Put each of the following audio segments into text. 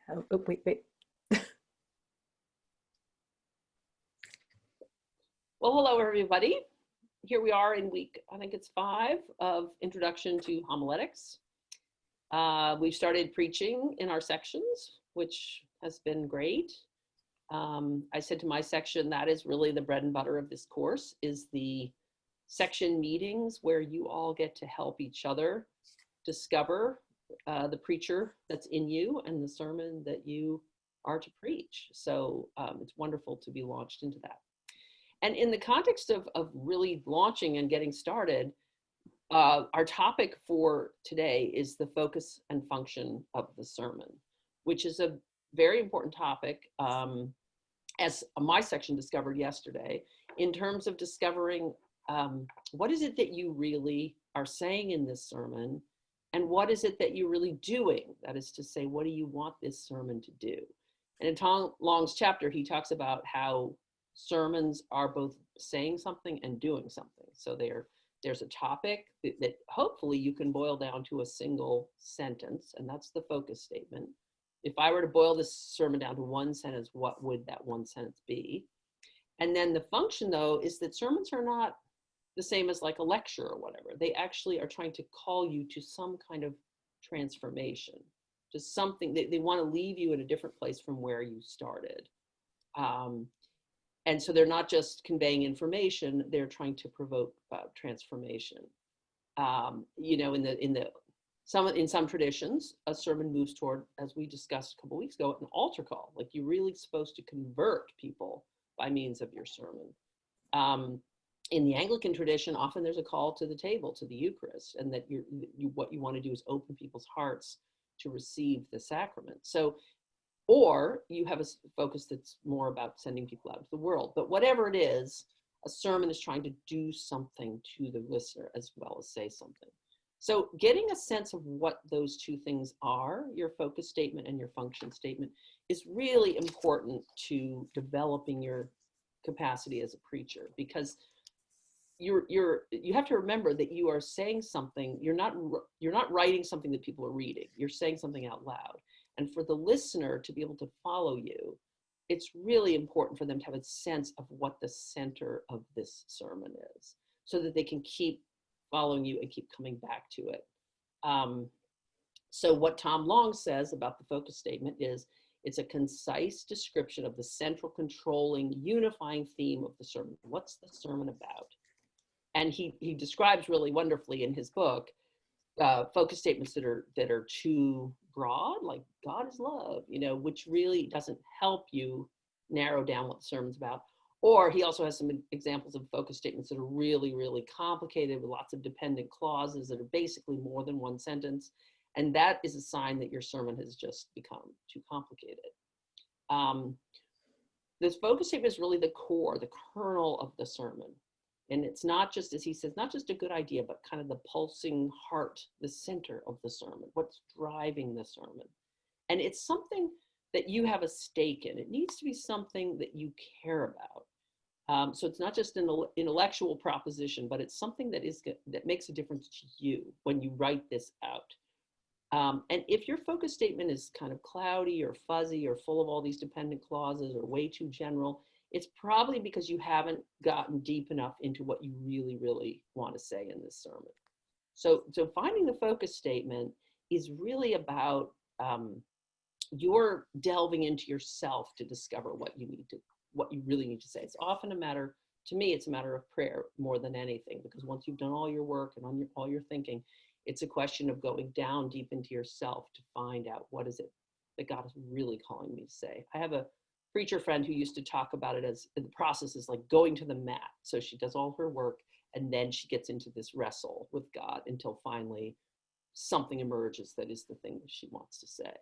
Wait. Well, hello, everybody. Here we are in week, I think it's 5 of Introduction to Homiletics. We've started preaching in our sections, which has been great. I said to my section, that is really the bread and butter of this course, is the section meetings where you all get to help each other discover the preacher that's in you and the sermon that you are to preach. So it's wonderful to be launched into that. And in the context of really launching and getting started, our topic for today is the focus and function of the sermon, which is a very important topic, as my section discovered yesterday, in terms of discovering what is it that you really are saying in this sermon, and what is it that you're really doing? That is to say, what do you want this sermon to do? And in Tom Long's chapter, he talks about how sermons are both saying something and doing something. So there's a topic that hopefully you can boil down to a single sentence, and that's the focus statement. If I were to boil this sermon down to one sentence, what would that one sentence be? And then the function, though, is that sermons are not the same as like a lecture or whatever. They actually are trying to call you to some kind of transformation, to something that they want to leave you in a different place from where you started. And so they're not just conveying information, they're trying to provoke transformation. You know, in some traditions, a sermon moves toward, as we discussed a couple weeks ago, an altar call. Like you're really supposed to convert people by means of your sermon. In the Anglican tradition, often there's a call to the table, to the Eucharist, and that what you want to do is open people's hearts to receive the sacrament. So, or you have a focus that's more about sending people out into the world. But whatever it is, a sermon is trying to do something to the listener as well as say something. So getting a sense of what those two things are, your focus statement and your function statement, is really important to developing your capacity as a preacher, because you have to remember that you are saying something. You're not writing something that people are reading. You're saying something out loud. And for the listener to be able to follow you, it's really important for them to have a sense of what the center of this sermon is, so that they can keep following you and keep coming back to it. So what Tom Long says about the focus statement is, it's a concise description of the central, controlling, unifying theme of the sermon. What's the sermon about? And he describes really wonderfully in his book focus statements that are too broad, like God is love, you know, which really doesn't help you narrow down what the sermon's about. Or he also has some examples of focus statements that are really, really complicated with lots of dependent clauses that are basically more than one sentence. And that is a sign that your sermon has just become too complicated. This focus statement is really the core, the kernel of the sermon. And it's not just, as he says, not just a good idea, but kind of the pulsing heart, the center of the sermon, what's driving the sermon. And it's something that you have a stake in. It needs to be something that you care about. So it's not just an intellectual proposition, but it's something that makes a difference to you when you write this out. And if your focus statement is kind of cloudy or fuzzy or full of all these dependent clauses or way too general, it's probably because you haven't gotten deep enough into what you really, really want to say in this sermon. So finding the focus statement is really about your delving into yourself to discover what you really need to say. It's often a matter, to me, it's a matter of prayer more than anything, because once you've done all your work and all your thinking, it's a question of going down deep into yourself to find out what is it that God is really calling me to say. I have a preacher friend who used to talk about it as the process is like going to the mat. So she does all her work and then she gets into this wrestle with God until finally something emerges that is the thing that she wants to say.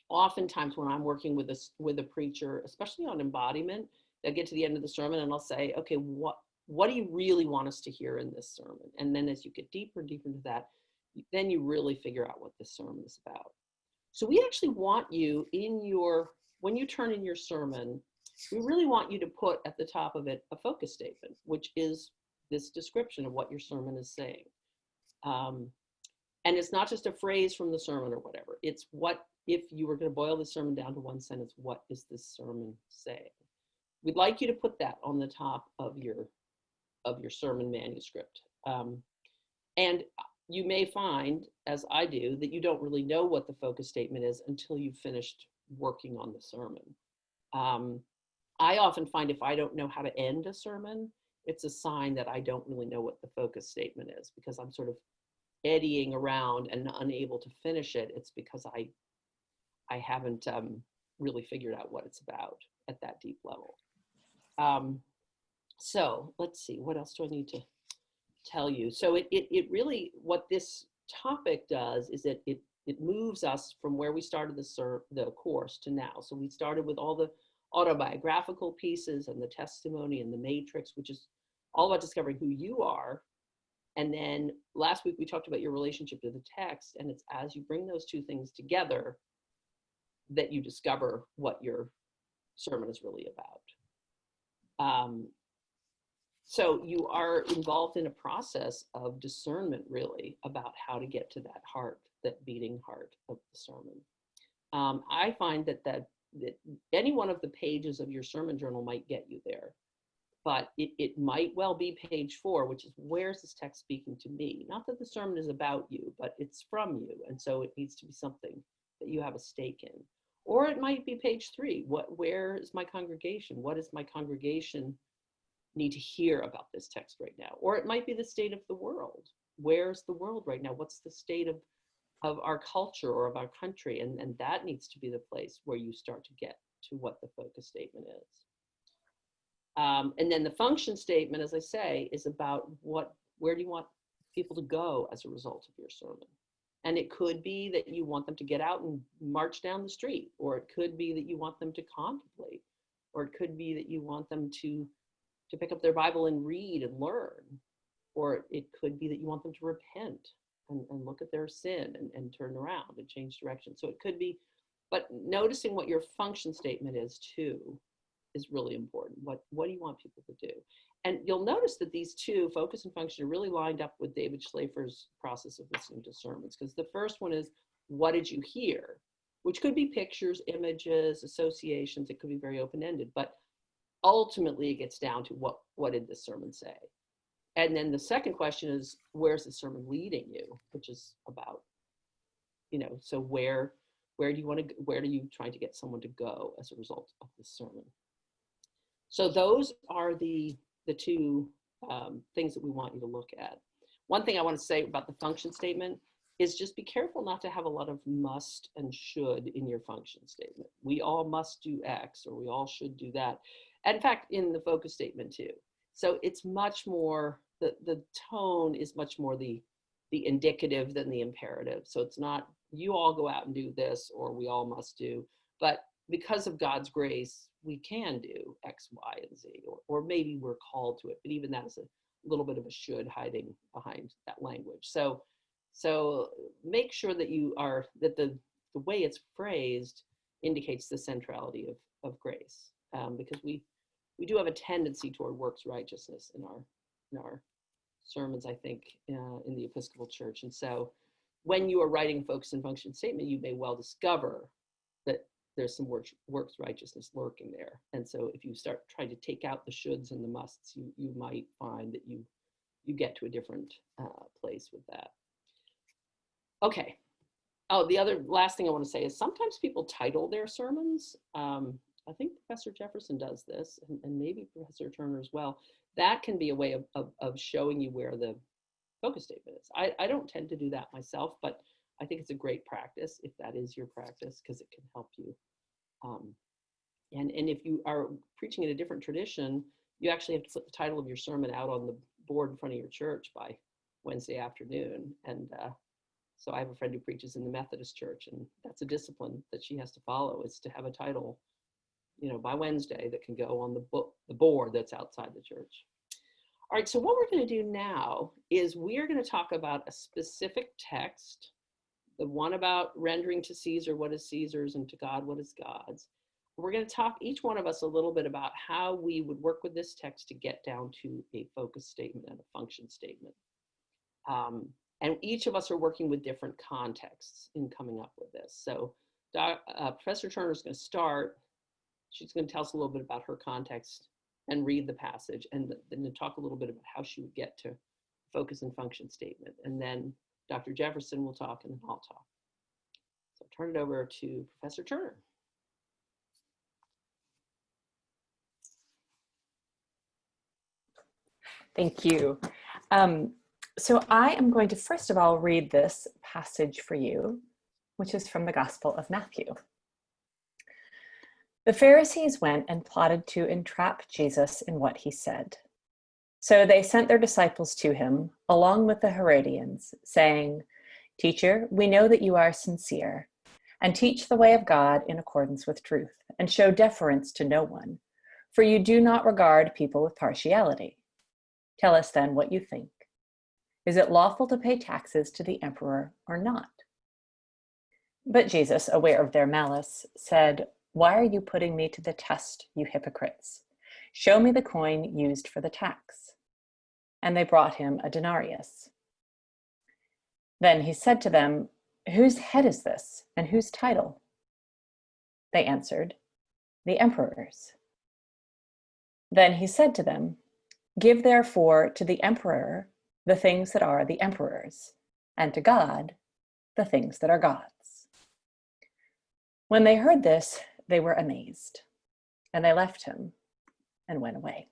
Oftentimes when I'm working with a preacher, especially on embodiment, they'll get to the end of the sermon and I'll say, okay, what do you really want us to hear in this sermon? And then as you get deeper and deeper into that, then you really figure out what this sermon is about. So we actually want you when you turn in your sermon, we really want you to put at the top of it a focus statement, which is this description of what your sermon is saying. And it's not just a phrase from the sermon or whatever. It's what, if you were going to boil the sermon down to one sentence, what is this sermon saying? We'd like you to put that on the top of your sermon manuscript. And you may find, as I do, that you don't really know what the focus statement is until you've finished working on the sermon. I often find if I don't know how to end a sermon, it's a sign that I don't really know what the focus statement is, because I'm sort of eddying around and unable to finish it. It's because I haven't really figured out what it's about at that deep level. So let's see, what else do I need to tell you? So it really, what this topic does is it moves us from where we started the course to now. So we started with all the autobiographical pieces and the testimony and the matrix, which is all about discovering who you are. And then last week we talked about your relationship to the text, and it's as you bring those two things together that you discover what your sermon is really about. So you are involved in a process of discernment, really, about how to get to that heart, that beating heart of the sermon. I find that any one of the pages of your sermon journal might get you there, but it might well be page 4, which is, where's this text speaking to me? Not that the sermon is about you, but it's from you, and so it needs to be something that you have a stake in. Or it might be page 3. Where is my congregation? What does my congregation need to hear about this text right now? Or it might be the state of the world. Where's the world right now? What's the state of our culture or of our country? And that needs to be the place where you start to get to what the focus statement is. And then the function statement, as I say, is about where do you want people to go as a result of your sermon? And it could be that you want them to get out and march down the street, or it could be that you want them to contemplate, or it could be that you want them to pick up their Bible and read and learn, or it could be that you want them to repent and look at their sin and turn around and change direction. So it could be, but noticing what your function statement is too is really important. What do you want people to do? And you'll notice that these two, focus and function, are really lined up with David Schlafer's process of listening to sermons. Because the first one is, what did you hear? Which could be pictures, images, associations. It could be very open-ended, but ultimately it gets down to what did this sermon say? And then the second question is, where's the sermon leading you? Which is about, so where do you want to, where are you trying to get someone to go as a result of this sermon? So those are the two things that we want you to look at. One thing I want to say about the function statement is just be careful not to have a lot of must and should in your function statement. We all must do X, or we all should do that. In fact, in the focus statement too. So it's much more, the tone is much more the indicative than the imperative. So it's not, you all go out and do this, or we all must do, but because of God's grace, we can do X, Y, and Z, or maybe we're called to it, but even that is a little bit of a should hiding behind that language. So make sure that that the way it's phrased indicates the centrality of grace, because we do have a tendency toward works righteousness in our sermons, I think, in the Episcopal Church. And so when you are writing a focus and function statement, you may well discover that there's some works righteousness lurking there. And so if you start trying to take out the shoulds and the musts, you might find that you get to a different place with that. Okay. Oh, the last thing I want to say is sometimes people title their sermons. I think Professor Jefferson does this, and maybe Professor Turner as well. That can be a way of showing you where the focus statement is. I don't tend to do that myself, but I think it's a great practice if that is your practice, because it can help you. And if you are preaching in a different tradition, you actually have to put the title of your sermon out on the board in front of your church by Wednesday afternoon. And so I have a friend who preaches in the Methodist Church, and that's a discipline that she has to follow, is to have a title, by Wednesday that can go on the board that's outside the church. All right, so what we're going to do now is we are going to talk about a specific text, the one about rendering to Caesar what is Caesar's and to God what is God's. We're going to talk, each one of us, a little bit about how we would work with this text to get down to a focus statement and a function statement. And each of us are working with different contexts in coming up with this. So Professor Turner is going to start. She's going to tell us a little bit about her context and read the passage, and then to talk a little bit about how she would get to focus and function statement. And then Dr. Jefferson will talk, and then I'll talk. So I'll turn it over to Professor Turner. Thank you. So I am going to first of all read this passage for you, which is from the Gospel of Matthew. The Pharisees went and plotted to entrap Jesus in what he said. So they sent their disciples to him, along with the Herodians, saying, "Teacher, we know that you are sincere, and teach the way of God in accordance with truth, and show deference to no one, for you do not regard people with partiality. Tell us then what you think. Is it lawful to pay taxes to the emperor or not?" But Jesus, aware of their malice, said, "Why are you putting me to the test, you hypocrites? Show me the coin used for the tax." And they brought him a denarius. Then he said to them, "Whose head is this, and whose title?" They answered, "The emperor's." Then he said to them, "Give therefore to the emperor the things that are the emperor's, and to God the things that are God's." When they heard this, they were amazed, and they left him and went away.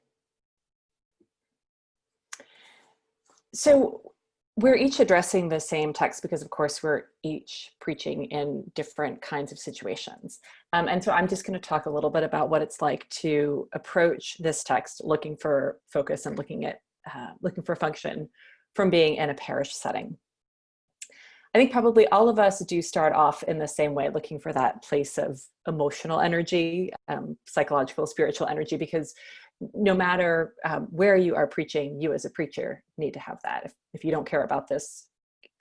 So we're each addressing the same text because, of course, we're each preaching in different kinds of situations. And so I'm just going to talk a little bit about what it's like to approach this text, looking for focus and looking for function from being in a parish setting. I think probably all of us do start off in the same way, looking for that place of emotional energy, psychological, spiritual energy, because no matter where you are preaching, you as a preacher need to have that. If you don't care about this,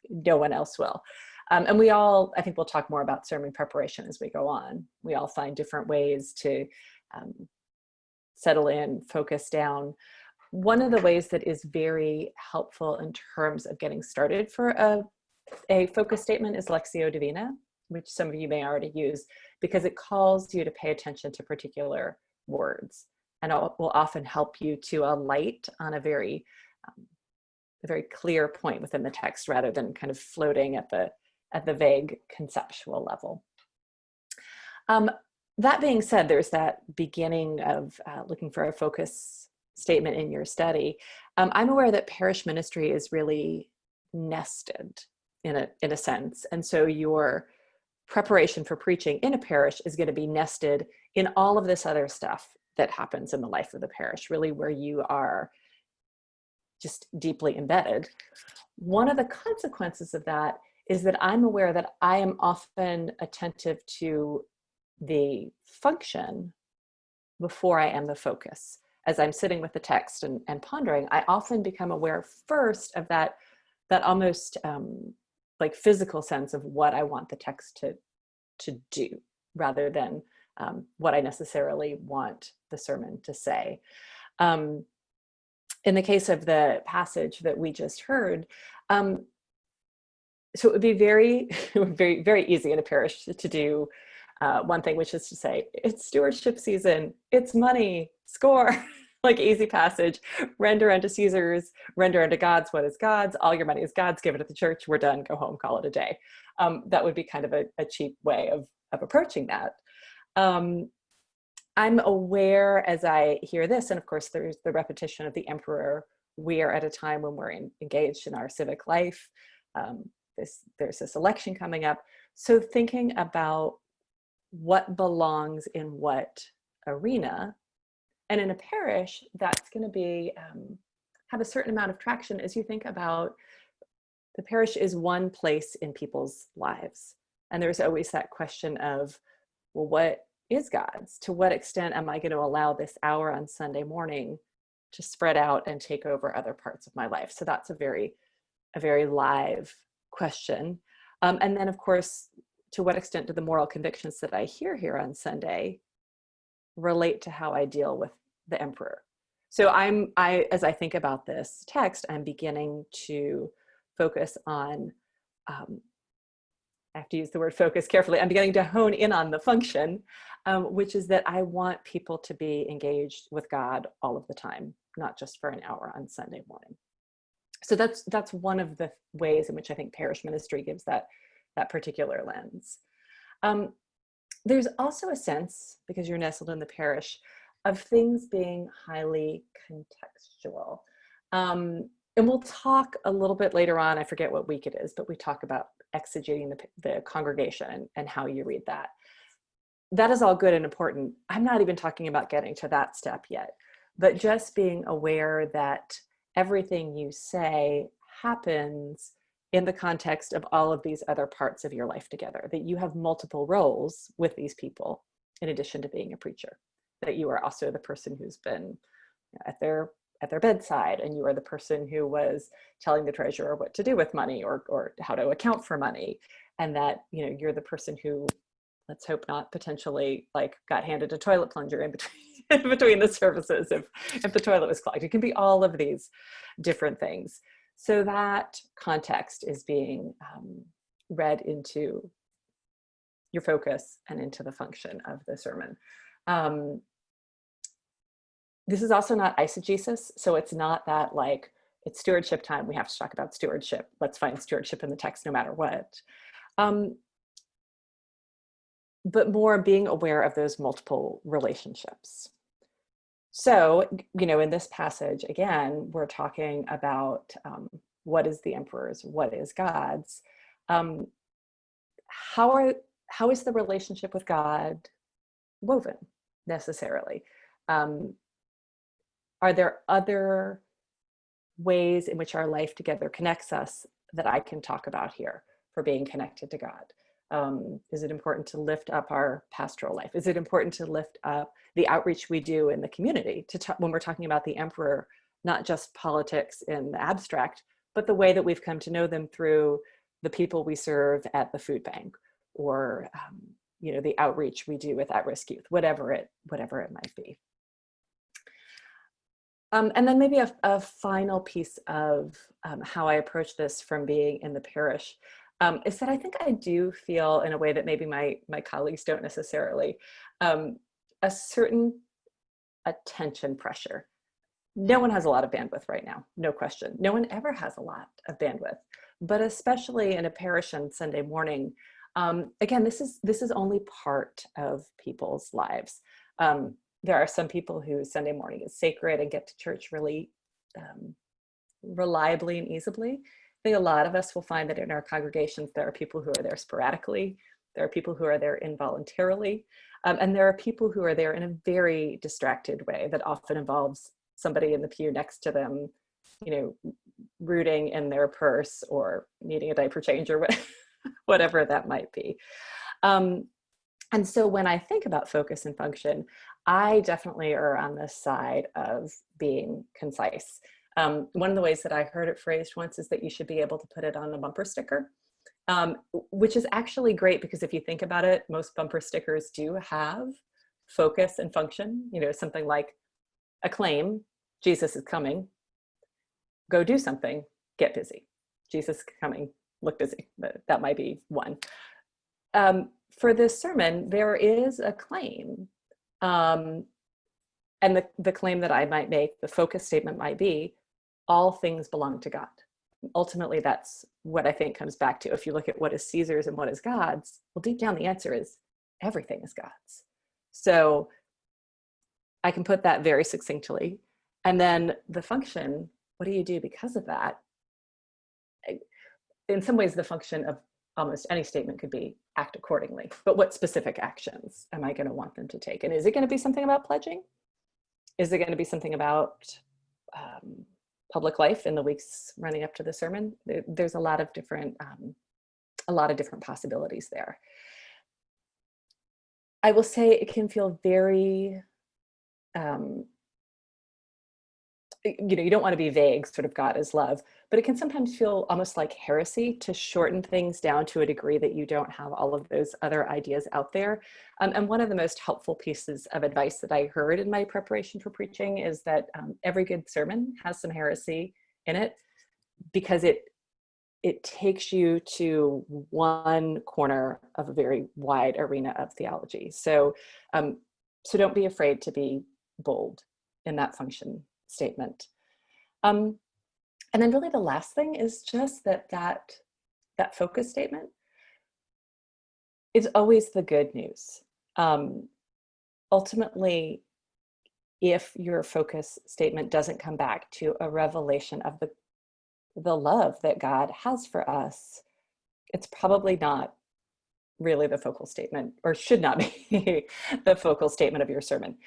no one else will. And we all, I think we'll talk more about sermon preparation as we go on. We all find different ways to settle in, focus down. One of the ways that is very helpful in terms of getting started for a focus statement is Lectio Divina, which some of you may already use, because it calls you to pay attention to particular words, and it will often help you to alight on a very clear point within the text, rather than kind of floating at the vague conceptual level. That being said, there's that beginning of looking for a focus statement in your study. I'm aware that parish ministry is really nested in a sense. And so your preparation for preaching in a parish is going to be nested in all of this other stuff that happens in the life of the parish, really where you are just deeply embedded. One of the consequences of that is that I'm aware that I am often attentive to the function before I am the focus. As I'm sitting with the text and pondering, I often become aware first of that almost like physical sense of what I want the text to do, rather than what I necessarily want the sermon to say. In the case of the passage that we just heard, so it would be very, very, very easy in a parish to do one thing, which is to say, it's stewardship season, it's money, score. Like easy passage, render unto Caesar's, render unto God's what is God's, all your money is God's, give it to the church, we're done, go home, call it a day. That would be kind of a cheap way of approaching that. I'm aware as I hear this, and of course there's the repetition of the emperor. We are at a time when we're engaged in our civic life. There's this election coming up. So thinking about what belongs in what arena. And in a parish, that's going to be have a certain amount of traction as you think about the parish is one place in people's lives. And there's always that question of, well, what is God's? To what extent am I going to allow this hour on Sunday morning to spread out and take over other parts of my life? So that's a very live question. And then, of course, to what extent do the moral convictions that I hear here on Sunday relate to how I deal with the emperor? So as I think about this text, I'm beginning to focus on, I have to use the word focus carefully, I'm beginning to hone in on the function, which is that I want people to be engaged with God all of the time, not just for an hour on Sunday morning. So that's one of the ways in which I think parish ministry gives that particular lens. There's also a sense, because you're nestled in the parish, of things being highly contextual. And we'll talk a little bit later on, I forget what week it is, but we talk about exegeting the congregation and how you read that. That is all good and important. I'm not even talking about getting to that step yet, but just being aware that everything you say happens in the context of all of these other parts of your life together, that you have multiple roles with these people in addition to being a preacher, that you are also the person who's been at their bedside, and you are the person who was telling the treasurer what to do with money or how to account for money, and that you're the person who, let's hope not, potentially like got handed a toilet plunger in between the services if the toilet was clogged. It can be all of these different things. So that context is being read into your focus and into the function of the sermon. This is also not eisegesis, so it's not that like it's stewardship time, we have to talk about stewardship, let's find stewardship in the text no matter what. But more being aware of those multiple relationships. So, in this passage, again, we're talking about what is the emperor's, what is God's. How is the relationship with God woven necessarily? Are there other ways in which our life together connects us that I can talk about here for being connected to God? Is it important to lift up our pastoral life? Is it important to lift up the outreach we do in the community when we're talking about the emperor, not just politics in the abstract, but the way that we've come to know them through the people we serve at the food bank, or the outreach we do with at-risk youth, whatever it might be. And then maybe a final piece of how I approach this from being in the parish is that I think I do feel, in a way that maybe my colleagues don't necessarily, a certain attention pressure. No one has a lot of bandwidth right now, no question. No one ever has a lot of bandwidth, but especially in a parish on Sunday morning. Again, this is only part of people's lives. There are some people whose Sunday morning is sacred and get to church really reliably and easily. I think a lot of us will find that in our congregations, there are people who are there sporadically, there are people who are there involuntarily, and there are people who are there in a very distracted way that often involves somebody in the pew next to them, rooting in their purse or needing a diaper change or whatever that might be. And so when I think about focus and function, I definitely are on the side of being concise. One of the ways that I heard it phrased once is that you should be able to put it on a bumper sticker, which is actually great, because if you think about it, most bumper stickers do have focus and function, something like a claim, Jesus is coming, go do something, get busy. Jesus is coming, look busy. That might be one. For this sermon, there is a claim. And the claim that I might make, the focus statement might be, all things belong to God. Ultimately, that's what I think comes back to. If you look at what is Caesar's and what is God's, well, deep down the answer is everything is God's. So I can put that very succinctly. And then the function, what do you do because of that? In some ways, the function of almost any statement could be act accordingly, but what specific actions am I going to want them to take? And is it going to be something about pledging? Is it going to be something about public life in the weeks running up to the sermon? There's a lot of different possibilities there. I will say it can feel very, you don't want to be vague, sort of God is love, but it can sometimes feel almost like heresy to shorten things down to a degree that you don't have all of those other ideas out there. And one of the most helpful pieces of advice that I heard in my preparation for preaching is that every good sermon has some heresy in it, because it it takes you to one corner of a very wide arena of theology. So, so don't be afraid to be bold in that function statement. And then really the last thing is just that focus statement is always the good news. Ultimately, if your focus statement doesn't come back to a revelation of the love that God has for us, it's probably not really the focal statement, or should not be the focal statement of your sermon.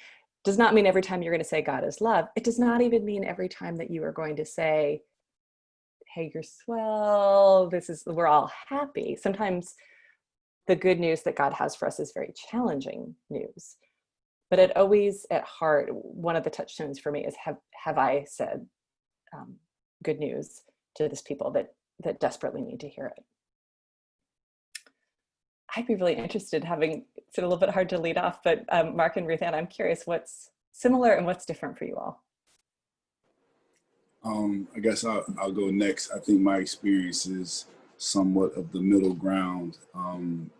Does not mean every time you're going to say God is love. It does not even mean every time that you are going to say, hey, you're swell, we're all happy. Sometimes the good news that God has for us is very challenging news. But it always, at heart, one of the touchstones for me is have I said good news to this people that desperately need to hear it. I'd be really interested, it's a little bit hard to lead off, but Mark and Ruth Ann, I'm curious what's similar and what's different for you all. I guess I'll go next. I think my experience is somewhat of the middle ground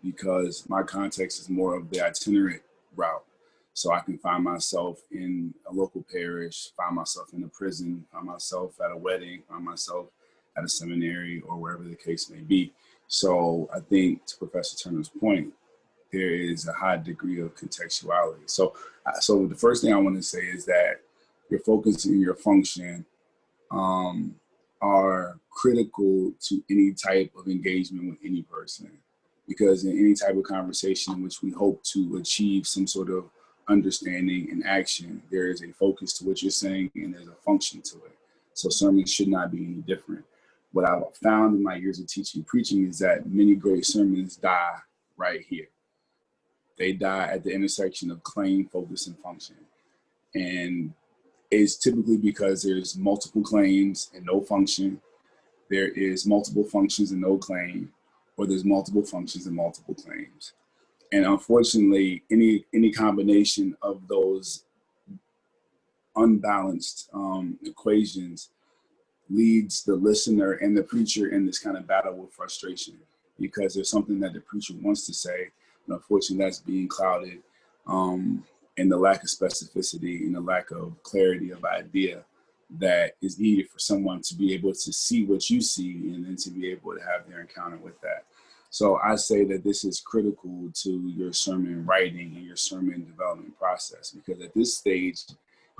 because my context is more of the itinerant route. So I can find myself in a local parish, find myself in a prison, find myself at a wedding, find myself at a seminary, or wherever the case may be. So I think, to Professor Turner's point, there is a high degree of contextuality. So the first thing I want to say is that your focus and your function are critical to any type of engagement with any person, because in any type of conversation in which we hope to achieve some sort of understanding and action, there is a focus to what you're saying and there's a function to it. So sermons should not be any different. What I've found in my years of teaching and preaching is that many great sermons die right here. They die at the intersection of claim, focus, and function. And it's typically because there's multiple claims and no function. There is multiple functions and no claim, or there's multiple functions and multiple claims. And unfortunately, any combination of those unbalanced equations leads the listener and the preacher in this kind of battle with frustration, because there's something that the preacher wants to say, and unfortunately that's being clouded in the lack of specificity and the lack of clarity of idea that is needed for someone to be able to see what you see and then to be able to have their encounter with that. So I say that this is critical to your sermon writing and your sermon development process, because at this stage,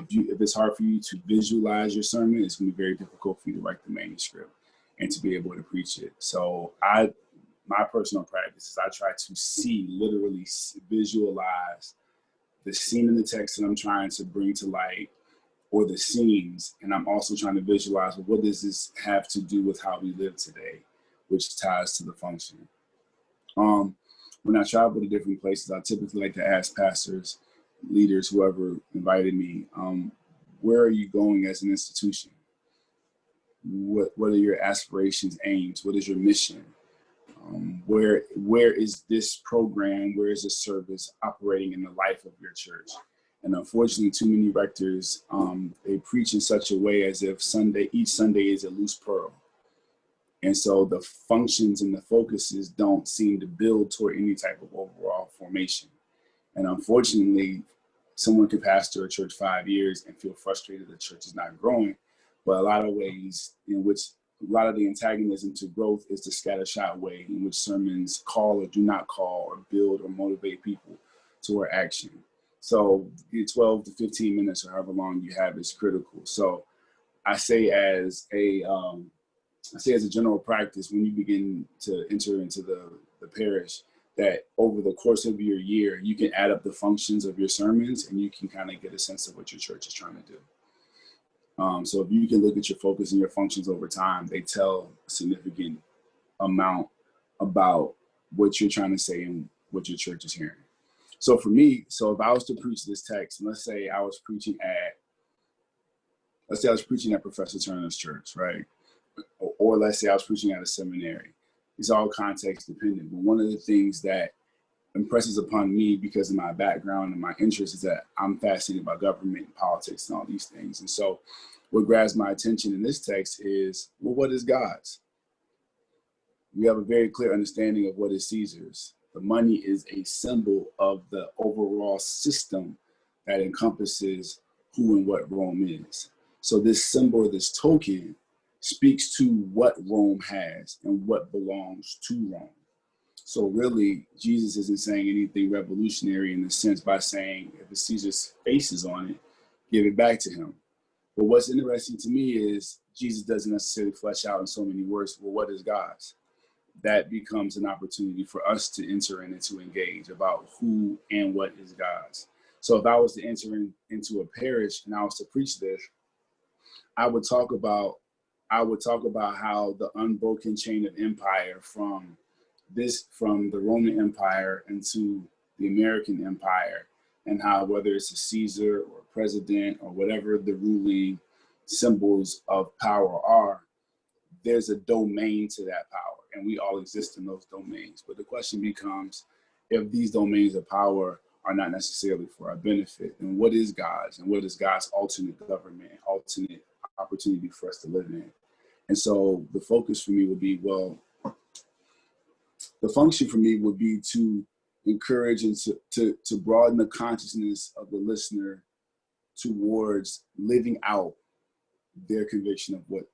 if it's hard for you to visualize your sermon, it's going to be very difficult for you to write the manuscript and to be able to preach it. So my personal practice is I try to literally visualize the scene in the text that I'm trying to bring to light, or the scenes, and I'm also trying to visualize, well, what does this have to do with how we live today, which ties to the function. When I travel to different places, I typically like to ask pastors, leaders, whoever invited me, where are you going as an institution? What are your aspirations, aims? What is your mission? Where is this program, where is this service operating in the life of your church? And unfortunately, too many rectors, they preach in such a way as if each Sunday is a loose pearl. And so the functions and the focuses don't seem to build toward any type of overall formation. And unfortunately, someone could pastor a church 5 years and feel frustrated the church is not growing. But a lot of ways in which a lot of the antagonism to growth is the scattershot way in which sermons call or do not call or build or motivate people toward action. So the 12 to 15 minutes or however long you have is critical. So I say as a general practice, when you begin to enter into the parish, that over the course of your year, you can add up the functions of your sermons and you can kind of get a sense of what your church is trying to do. So if you can look at your focus and your functions over time, they tell a significant amount about what you're trying to say and what your church is hearing. So for me, if I was to preach this text, and let's say I was preaching at Professor Turner's church, right? Or let's say I was preaching at a seminary. It's all context dependent. But one of the things that impresses upon me because of my background and my interest is that I'm fascinated by government and politics and all these things. And so what grabs my attention in this text is, well, what is God's? we have a very clear understanding of what is Caesar's. The money is a symbol of the overall system that encompasses who and what Rome is. So this symbol, this token, speaks to what Rome has and what belongs to Rome. So really, Jesus isn't saying anything revolutionary in the sense by saying, if it's Caesar's face is on it, give it back to him. But what's interesting to me is Jesus doesn't necessarily flesh out in so many words, well, what is God's? That becomes an opportunity for us to enter in and to engage about who and what is God's. So if I was to enter into a parish and I was to preach this, I would talk about how the unbroken chain of empire from the Roman Empire into the American Empire, and how whether it's a Caesar or a president or whatever the ruling symbols of power are, there's a domain to that power, and we all exist in those domains. But the question becomes, if these domains of power are not necessarily for our benefit, then what is God's, and what is God's alternate government, alternate opportunity for us to live in? And so the focus for me would be, the function for me would be to encourage and to broaden the consciousness of the listener towards living out their conviction of what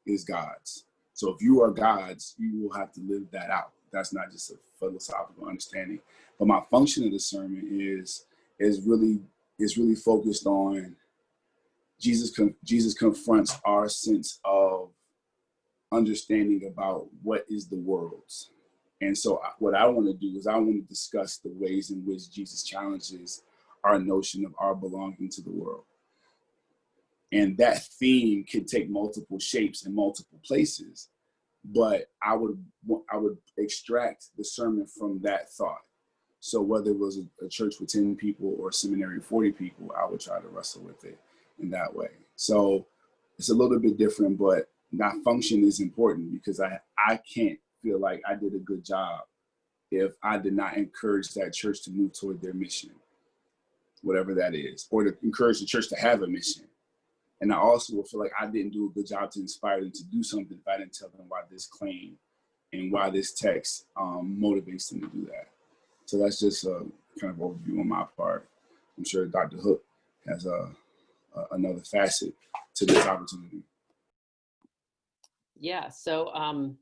is God's. So if you are God's, you will have to live that out. That's not just a philosophical understanding. But my function of the sermon is really focused on Jesus confronts our sense of understanding about what is the world's. And so what I want to do is I want to discuss the ways in which Jesus challenges our notion of our belonging to the world. And that theme can take multiple shapes in multiple places, but I would extract the sermon from that thought. So whether it was a church with 10 people or a seminary of 40 people, I would try to wrestle with it in that way. So it's a little bit different, but that function is important, because I can't feel like I did a good job if I did not encourage that church to move toward their mission, whatever that is, or to encourage the church to have a mission. And I also will feel like I didn't do a good job to inspire them to do something if I didn't tell them why this claim and why this text motivates them to do that. So that's just a kind of overview on my part. I'm sure Dr. Hook has another facet to this opportunity. Yeah, so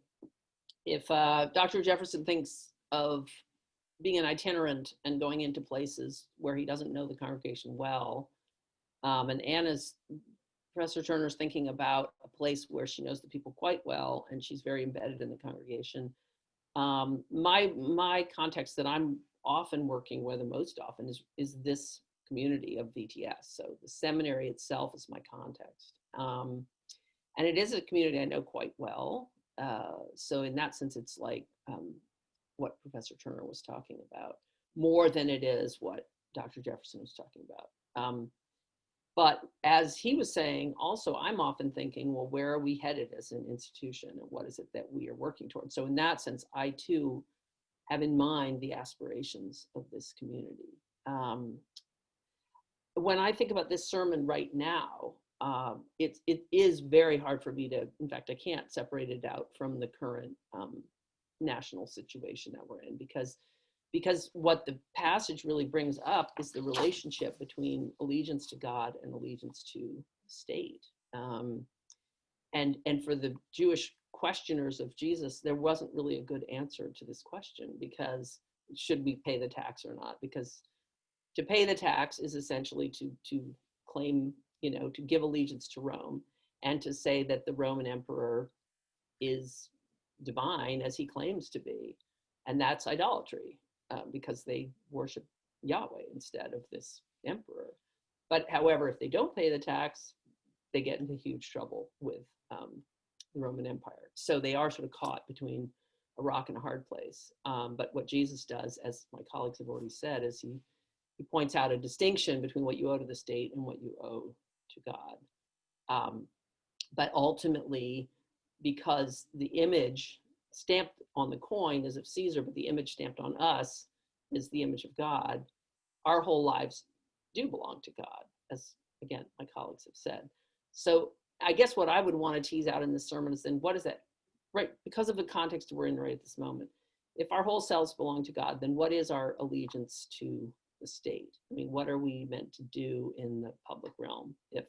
if Dr. Jefferson thinks of being an itinerant and going into places where he doesn't know the congregation well, and Professor Turner's thinking about a place where she knows the people quite well and she's very embedded in the congregation. My context that I'm often working with, and most often, is this community of VTS. So the seminary itself is my context. And it is a community I know quite well. So in that sense, it's like what Professor Turner was talking about, more than it is what Dr. Jefferson was talking about. But as he was saying, also, I'm often thinking, well, where are we headed as an institution, and what is it that we are working towards? So in that sense, I too have in mind the aspirations of this community. When I think about this sermon right now, it is very hard for me to, in fact, I can't separate it out from the current national situation that we're in, because what the passage really brings up is the relationship between allegiance to God and allegiance to the state. And for the Jewish questioners of Jesus, there wasn't really a good answer to this question, because should we pay the tax or not? Because to pay the tax is essentially to claim, to give allegiance to Rome, and to say that the Roman emperor is divine as he claims to be. And that's idolatry, because they worship Yahweh instead of this emperor. But however, if they don't pay the tax, they get into huge trouble with the Roman Empire. So they are sort of caught between a rock and a hard place. But what Jesus does, as my colleagues have already said, is he points out a distinction between what you owe to the state and what you owe to God. But ultimately, because the image stamped on the coin is of Caesar, but the image stamped on us is the image of God, our whole lives do belong to God, as, again, my colleagues have said. So I guess what I would want to tease out in this sermon is, then what does that right, because of the context we're in right at this moment, if our whole selves belong to God, then what is our allegiance to the state? I mean, what are we meant to do in the public realm if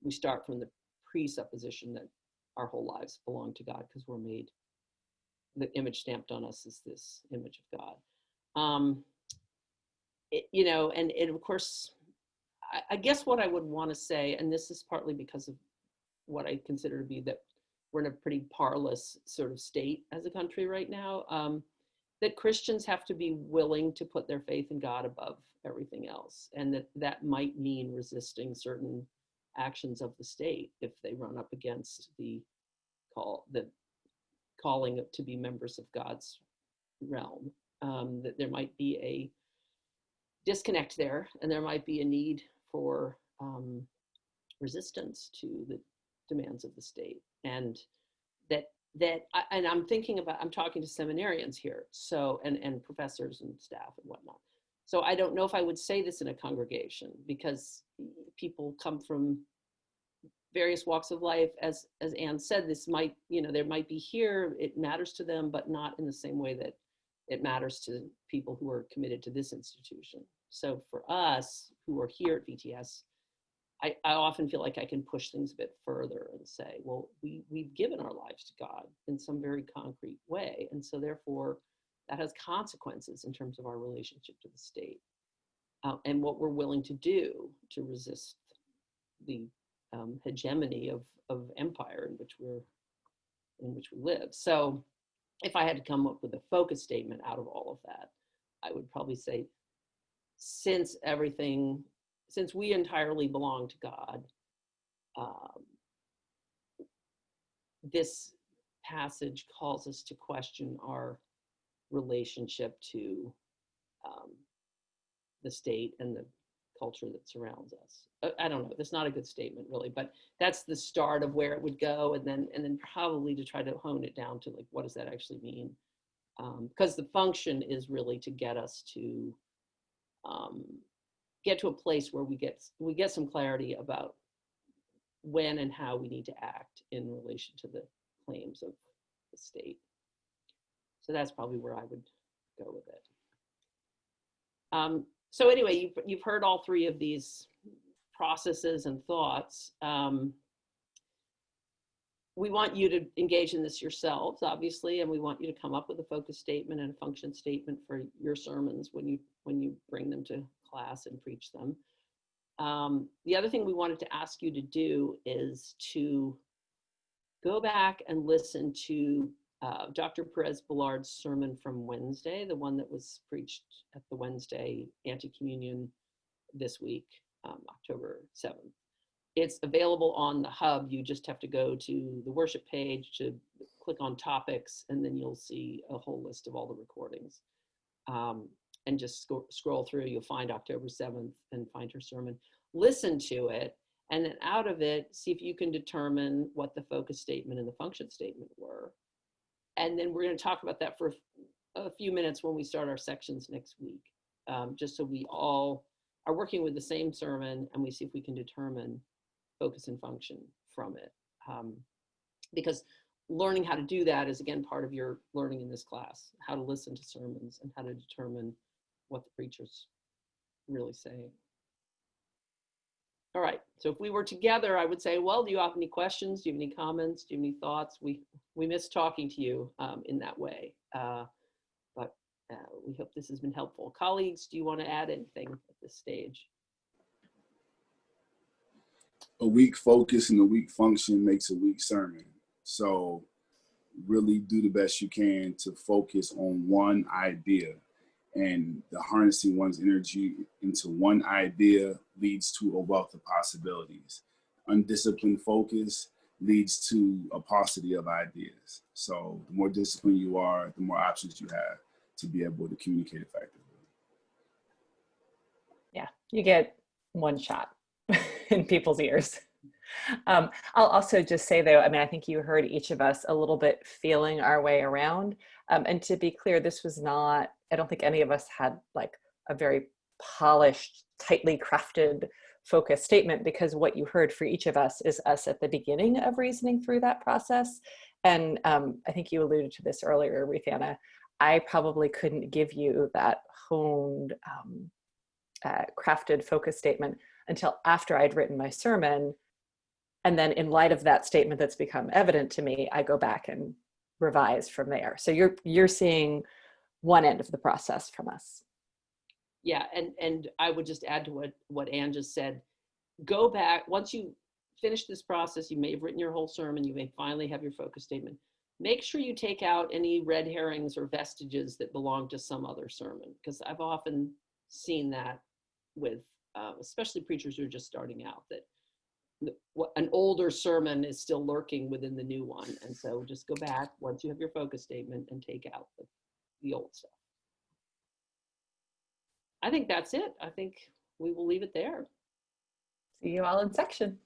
we start from the presupposition that our whole lives belong to God because we're made, the image stamped on us is this image of God. You know, and of course, I guess what I would want to say, and this is partly because of what I consider to be that we're in a pretty parlous sort of state as a country right now, that Christians have to be willing to put their faith in God above everything else. And that might mean resisting certain actions of the state if they run up against the calling to be members of God's realm. That there might be a disconnect there, and there might be a need for resistance to the demands of the state. And and I'm thinking about, I'm talking to seminarians here, so, and professors and staff and whatnot. So I don't know if I would say this in a congregation because people come from various walks of life. As Anne said, this might, you know, there might be here, it matters to them, but not in the same way that it matters to people who are committed to this institution. So for us who are here at VTS, I often feel like I can push things a bit further and say, well, we've given our lives to God in some very concrete way. And so therefore, that has consequences in terms of our relationship to the state and what we're willing to do to resist the hegemony of empire in which we live. So if I had to come up with a focus statement out of all of that, I would probably say, since we entirely belong to God, this passage calls us to question our relationship to the state and the culture that surrounds us. I don't know, that's not a good statement really, but that's the start of where it would go, and then probably to try to hone it down to like, what does that actually mean? Because the function is really to get us to get to a place where we get some clarity about when and how we need to act in relation to the claims of the state. So that's probably where I would go with it. So anyway, you've heard all three of these processes and thoughts. We want you to engage in this yourselves, obviously, and we want you to come up with a focus statement and a function statement for your sermons when you bring them to class and preach them. The other thing we wanted to ask you to do is to go back and listen to Dr. Perez-Billard's sermon from Wednesday, the one that was preached at the Wednesday anti-communion this week, October 7th. It's available on the hub. You just have to go to the worship page to click on topics, and then you'll see a whole list of all the recordings. And just scroll through, you'll find October 7th and find her sermon. Listen to it, and then out of it, see if you can determine what the focus statement and the function statement were. And then we're going to talk about that for a few minutes when we start our sections next week, just so we all are working with the same sermon and we see if we can determine focus and function from it. Because learning how to do that is, again, part of your learning in this class, how to listen to sermons and how to determine what the preacher's really saying. All right, so if we were together, I would say, well, do you have any questions? Do you have any comments? Do you have any thoughts? We miss talking to you in that way, but we hope this has been helpful. Colleagues, do you want to add anything at this stage? A weak focus and a weak function makes a weak sermon. So really do the best you can to focus on one idea, and the harnessing one's energy into one idea leads to a wealth of possibilities. Undisciplined focus leads to a paucity of ideas. So the more disciplined you are, the more options you have to be able to communicate effectively. Yeah, you get one shot in people's ears. I'll also just say, though, I mean, I think you heard each of us a little bit feeling our way around. And to be clear, this was not, I don't think any of us had like a very polished, tightly crafted focus statement, because what you heard for each of us is us at the beginning of reasoning through that process. And I think you alluded to this earlier, Ruthanna. I probably couldn't give you that honed, crafted focus statement until after I'd written my sermon. And then in light of that statement that's become evident to me, I go back and revise from there. So you're seeing one end of the process from us. Yeah, and I would just add to what Ann just said. Go back, once you finish this process, you may have written your whole sermon, you may finally have your focus statement. Make sure you take out any red herrings or vestiges that belong to some other sermon, because I've often seen that with, especially preachers who are just starting out, that an older sermon is still lurking within the new one. And so just go back once you have your focus statement and take out the old stuff. I think that's it. I think we will leave it there. See you all in section.